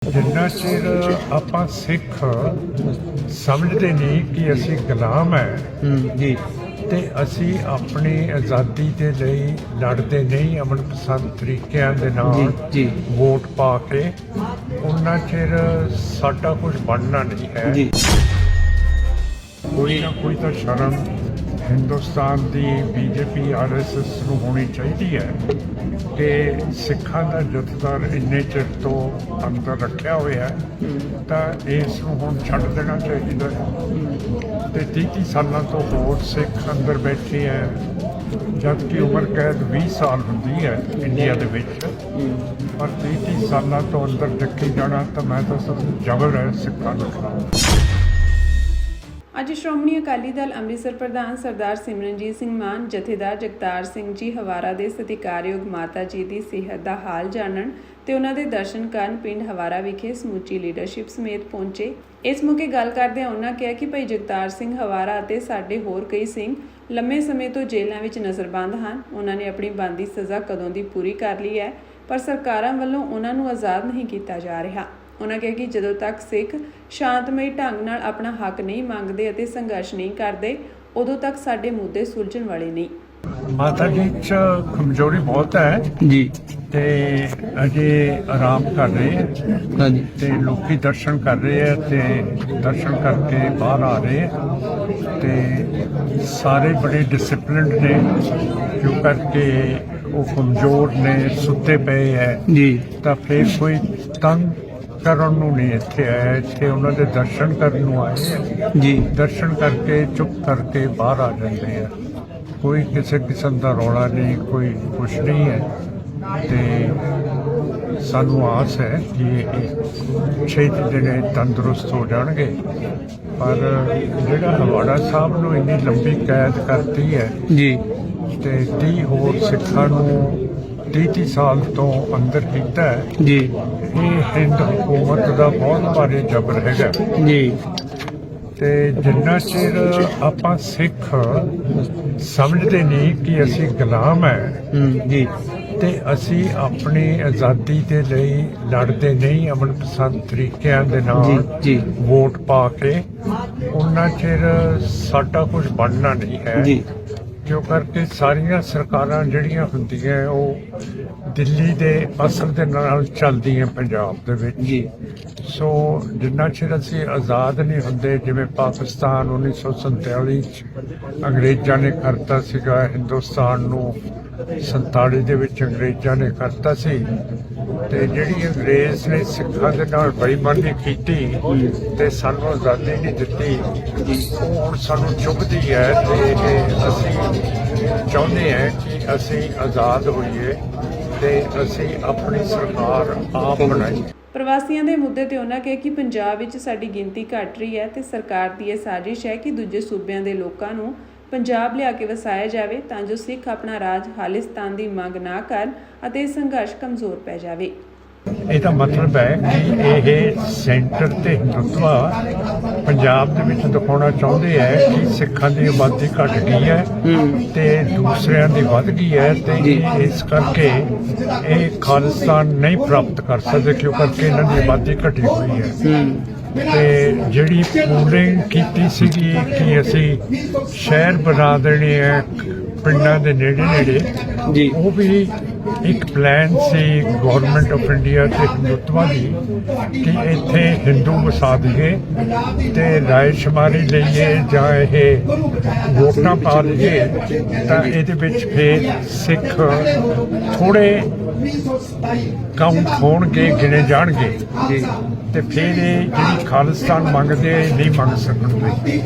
ਜਿੰਨਾ ਚਿਰ ਆਪਾਂ ਸਿੱਖ ਸਮਝਦੇ ਨਹੀਂ ਕਿ ਅਸੀਂ ਗੁਲਾਮ ਹੈ ਜੀ ਤੇ ਅਸੀਂ ਆਪਣੀ ਆਜ਼ਾਦੀ ਦੇ ਲਈ ਲੜਦੇ ਨਹੀਂ ਅਮਨ ਪਸੰਦ ਤਰੀਕਿਆਂ ਦੇ ਨਾਲ ਜੀ ਵੋਟ ਪਾ ਕੇ ਉਹਨਾਂ ਚਿਰ ਸਾਡਾ ਕੁਝ ਬਣਨਾ ਨਹੀਂ ਹੈ। ਜੀ ਕੋਈ ਨਾ ਕੋਈ ਤਾਂ ਸ਼ਰਮ ਹਿੰਦੁਸਤਾਨ ਦੀ ਬੀਜੇਪੀ ਆਰਐਸਐਸ ਨੂੰ ਹੋਣੀ ਚਾਹੀਦੀ ਹੈ ਕਿ ਸਿੱਖਾਂ ਦਾ ਜਥੇਦਾਰ ਇੰਨੇ ਚਿਰ ਤੋਂ ਅੰਦਰ ਰੱਖਿਆ ਹੋਇਆ ਹੈ ਤਾਂ ਇਸ ਨੂੰ ਹੁਣ ਛੱਡ ਦੇਣਾ ਚਾਹੀਦਾ ਹੈ। ਤੇ 30 ਸਾਲਾਂ ਤੋਂ ਹੋਰ ਸਿੱਖ ਅੰਦਰ ਬੈਠੇ ਹੈ ਜਦਕਿ ਉਮਰ ਕੈਦ 20 ਸਾਲ ਹੁੰਦੀ ਹੈ ਇੰਡੀਆ ਦੇ ਵਿੱਚ, ਪਰ 30 ਸਾਲਾਂ ਤੋਂ ਅੰਦਰ ਰੱਖੀ ਜਾਣਾ ਤਾਂ ਮੈਂ ਤਾਂ ਸਭ ਜ਼ਬਰ ਹੈ ਸਿੱਖਾਂ ਦੇ ਖਿਲਾਫ। ਅੱਜ ਸ਼੍ਰੋਮਣੀ ਅਕਾਲੀ ਦਲ ਅੰਮ੍ਰਿਤਸਰ ਪ੍ਰਧਾਨ ਸਰਦਾਰ ਸਿਮਰਨਜੀਤ ਸਿੰਘ ਮਾਨ, ਜਥੇਦਾਰ ਜਗਤਾਰ ਸਿੰਘ ਜੀ ਹਵਾਰਾ ਦੇ ਸਤਿਕਾਰਯੋਗ ਮਾਤਾ ਜੀ ਦੀ ਸਿਹਤ ਦਾ ਹਾਲ ਜਾਣਨ ਤੇ ਉਹਨਾਂ ਦੇ ਦਰਸ਼ਨ ਕਰਨ ਪਿੰਡ ਹਵਾਰਾ ਵਿਖੇ ਸਮੁੱਚੀ ਲੀਡਰਸ਼ਿਪ ਸਮੇਤ ਪਹੁੰਚੇ। ਇਸ ਮੌਕੇ ਗੱਲ ਕਰਦਿਆਂ ਉਹਨਾਂ ਕਿਹਾ ਕਿ ਭਾਈ ਜਗਤਾਰ ਸਿੰਘ ਹਵਾਰਾ ਅਤੇ ਸਾਡੇ ਹੋਰ ਕਈ ਸਿੰਘ ਲੰਮੇ ਸਮੇਂ ਤੋਂ ਜੇਲ੍ਹਾਂ ਵਿੱਚ ਨਜ਼ਰਬੰਦ ਹਨ। ਉਹਨਾਂ ਨੇ ਆਪਣੀ ਬਣਦੀ ਸਜ਼ਾ ਕਦੋਂ ਦੀ ਪੂਰੀ ਕਰ ਲਈ ਹੈ, ਪਰ ਸਰਕਾਰਾਂ ਵੱਲੋਂ ਉਹਨਾਂ ਨੂੰ ਆਜ਼ਾਦ ਨਹੀਂ ਕੀਤਾ ਜਾ ਰਿਹਾ। ਉਹਨਾਂ ਕਿਹਾ ਕਿ ਜਦੋਂ ਤੱਕ ਸਿੱਖ ਸ਼ਾਂਤਮਈ ਢੰਗ ਨਾਲ ਆਪਣਾ ਹੱਕ ਨਹੀਂ ਮੰਗਦੇ ਅਤੇ ਸੰਘਰਸ਼ ਨਹੀਂ ਕਰਦੇ, ਉਦੋਂ ਤੱਕ ਸਾਡੇ ਮੁੱਦੇ ਸੁਲਝਣ ਵਾਲੇ ਨਹੀਂ। ਮਾਤਾ ਜੀ 'ਚ ਕਮਜ਼ੋਰੀ ਬਹੁਤ ਹੈ ਜੀ ਤੇ ਅਜੇ ਆਰਾਮ ਕਰ ਰਹੇ ਹੈ ਹਾਂਜੀ ਤੇ ਲੋਕੀ ਦਰਸ਼ਨ ਕਰ ਰਹੇ ਹੈ ਤੇ ਦਰਸ਼ਨ ਕਰਕੇ ਬਾਹਰ ਆ ਰਹੇ ਹੈ ਤੇ ਸਾਰੇ ਬੜੇ ਡਿਸਪਲਿਨਡ ਨੇ ਜੋ ਕਰਕੇ ਉਹ ਕਮਜ਼ੋਰ ਨੇ, ਸੁੱਤੇ ਪਏ ਹੈ ਜੀ ਤਾਂ ਫਿਰ ਕੋਈ ਤੰਗ ਕਰਨ ਨੂੰ ਨਹੀਂ ਇੱਥੇ ਆਇਆ, ਇੱਥੇ ਉਹਨਾਂ ਦੇ ਦਰਸ਼ਨ ਕਰਨ ਨੂੰ ਆਏ ਹੈ। ਜੀ ਦਰਸ਼ਨ ਕਰਕੇ ਚੁੱਪ ਕਰਕੇ ਬਾਹਰ ਆ ਜਾਂਦੇ ਆ, ਕੋਈ ਕਿਸੇ ਕਿਸਮ ਦਾ ਰੌਲਾ ਨਹੀਂ, ਕੋਈ ਕੁਛ ਨਹੀਂ ਹੈ ਤੇ ਸਾਨੂੰ ਆਸ ਹੈ ਕਿ ਇਹ ਛੇਤੀ ਜਿਹੜੇ ਤੰਦਰੁਸਤ ਹੋ ਜਾਣਗੇ। ਪਰ ਜਿਹੜਾ ਹਵਾੜਾ ਸਾਹਿਬ ਨੂੰ ਇੰਨੀ ਲੰਬੀ ਕੈਦ ਕਰਤੀ ਹੈ ਜੀ ਤੇ 30 ਹੋਰ ਸਿੱਖਾਂ ਨੂੰ 30 ਸਾਲ ਤੋਂ ਅੰਦਰ ਕੀਤਾ ਹੈ, ਜੀ ਇਹ ਹਿੰਦ ਹਕੂਮਤ ਦਾ ਬਹੁਤ ਭਾਰੀ ਜ਼ਬਰ ਹੈਗਾ। ਜੀ ਤੇ ਜਿੰਨਾ ਚਿਰ ਆਪਾਂ ਸਿੱਖ ਸਮਝਦੇ ਨਹੀਂ ਕਿ ਅਸੀਂ ਗੁਲਾਮ ਹੈ ਜੀ ਤੇ ਅਸੀਂ ਆਪਣੀ ਆਜ਼ਾਦੀ ਦੇ ਲਈ ਲੜਦੇ ਨਹੀਂ ਅਮਨ ਪਸੰਦ ਤਰੀਕਿਆਂ ਦੇ ਨਾਲ ਜੀ ਵੋਟ ਪਾ ਕੇ ਉਹਨਾਂ ਚਿਰ ਸਾਡਾ ਕੁਝ ਬਣਨਾ ਨਹੀਂ ਹੈ। ਜੀ ਕਿਉਂ ਕਰਕੇ ਸਾਰੀਆਂ ਸਰਕਾਰਾਂ ਜਿਹੜੀਆਂ ਹੁੰਦੀਆਂ ਉਹ ਦਿੱਲੀ ਦੇ ਅਸਰ ਦੇ ਨਾਲ ਚੱਲਦੀਆਂ ਪੰਜਾਬ ਦੇ ਵਿੱਚ। ਜੀ ਸੋ ਜਿੰਨਾ ਚਿਰ ਅਸੀਂ ਆਜ਼ਾਦ ਨਹੀਂ ਹੁੰਦੇ, ਜਿਵੇਂ ਪਾਕਿਸਤਾਨ 1947 ਚ ਅੰਗਰੇਜ਼ਾਂ ਨੇ ਕਰਤਾ ਸੀਗਾ ਹਿੰਦੁਸਤਾਨ ਨੂੰ, 47 ਦੇ ਵਿੱਚ ਅੰਗਰੇਜ਼ਾਂ ਨੇ ਕਰਤਾ ਸੀ ਤੇ ਜਿਹੜੀ ਅੰਗਰੇਜ਼ ਨੇ ਸਿੱਖਾਂ ਦੇ ਨਾਲ ਬੇਈਮਾਨੀ ਕੀਤੀ ਤੇ ਸਾਨੂੰ ਆਜ਼ਾਦੀ ਨਹੀਂ ਦਿੱਤੀ, ਉਹ ਹੁਣ ਸਾਨੂੰ ਚੁੱਭਦੀ ਹੈ ਤੇ ਅਸੀਂ ਚਾਹੁੰਦੇ ਹਾਂ ਕਿ ਅਸੀਂ ਆਜ਼ਾਦ ਹੋਈਏ ਤੇ ਅਸੀਂ ਆਪਣੀ ਸਰਕਾਰ ਆਪ ਬਣਾਈਏ। ਪ੍ਰਵਾਸੀਆਂ ਦੇ ਮੁੱਦੇ ਤੇ ਉਹਨਾਂ ਕਿਹਾ ਕਿ ਪੰਜਾਬ ਵਿੱਚ ਸਾਡੀ ਗਿਣਤੀ ਘਟ ਰਹੀ ਹੈ ਤੇ ਸਰਕਾਰ ਦੀ ਇਹ ਸਾਜ਼ਿਸ਼ ਹੈ ਕਿ ਦੂਜੇ ਸੂਬਿਆਂ ਦੇ ਲੋਕਾਂ ਨੂੰ ਪੰਜਾਬ ਲਿਆ ਕੇ ਵਸਾਇਆ ਜਾਵੇ ਤਾਂ ਜੋ ਸਿੱਖ ਆਪਣਾ ਰਾਜ ਖਾਲਿਸਤਾਨ ਦੀ ਮੰਗ ਨਾ ਕਰਨ ਅਤੇ ਸੰਘਰਸ਼ ਕਮਜ਼ੋਰ ਪੈ ਜਾਵੇ। ਇਹਦਾ ਮਤਲਬ ਹੈ ਕਿ ਇਹ ਸੈਂਟਰ ਤੇ ਹਿੰਦੂਤਵਾ ਪੰਜਾਬ ਦੇ ਵਿੱਚ ਦਿਖਾਉਣਾ ਚਾਹੁੰਦੇ ਹੈ ਕਿ ਸਿੱਖਾਂ ਦੀ ਆਬਾਦੀ ਘਟ ਗਈ ਹੈ ਤੇ ਦੂਸਰਿਆਂ ਦੀ ਵੱਧ ਗਈ ਹੈ ਤੇ ਇਸ ਕਰਕੇ ਇਹ ਖਾਲਿਸਤਾਨ ਨਹੀਂ ਪ੍ਰਾਪਤ ਕਰ ਸਕਦੇ ਕਿਉਂਕਿ ਇਹਨਾਂ ਦੀ ਆਬਾਦੀ ਘਟੀ ਹੋਈ ਹੈ। ਤੇ ਜਿਹੜੀ ਪੂਲਿੰਗ ਕੀਤੀ ਸੀਗੀ ਕਿ ਅਸੀਂ ਸ਼ਹਿਰ ਬਣਾ ਦੇਣੇ ਹੈ ਪਿੰਡਾਂ ਦੇ ਨੇੜੇ ਨੇੜੇ, ਜੀ ਉਹ ਵੀ ਇੱਕ plan C government of India ਤੇ ਹਿੰਦੂਤਵਾ ਦੀ ਕਿ ਇੱਥੇ ਹਿੰਦੂ ਵਸਾ ਦਈਏ ਤੇ ਰਾਇਸ਼ੁਮਾਰੀ ਲਈਏ ਜਾਂ ਇਹ ਵੋਟਾਂ ਪਾ ਲਈਏ ਤਾਂ ਇਹਦੇ ਵਿੱਚ ਫਿਰ ਸਿੱਖ ਥੋੜੇ ਕਾਊਂਟ ਹੋਣਗੇ, ਗਿਣੇ ਜਾਣਗੇ ਤੇ ਫਿਰ ਇਹ ਜਿਹੜੀ ਖਾਲਿਸਤਾਨ ਮੰਗਦੇ ਨਹੀਂ ਮੰਗ ਸਕਣਗੇ।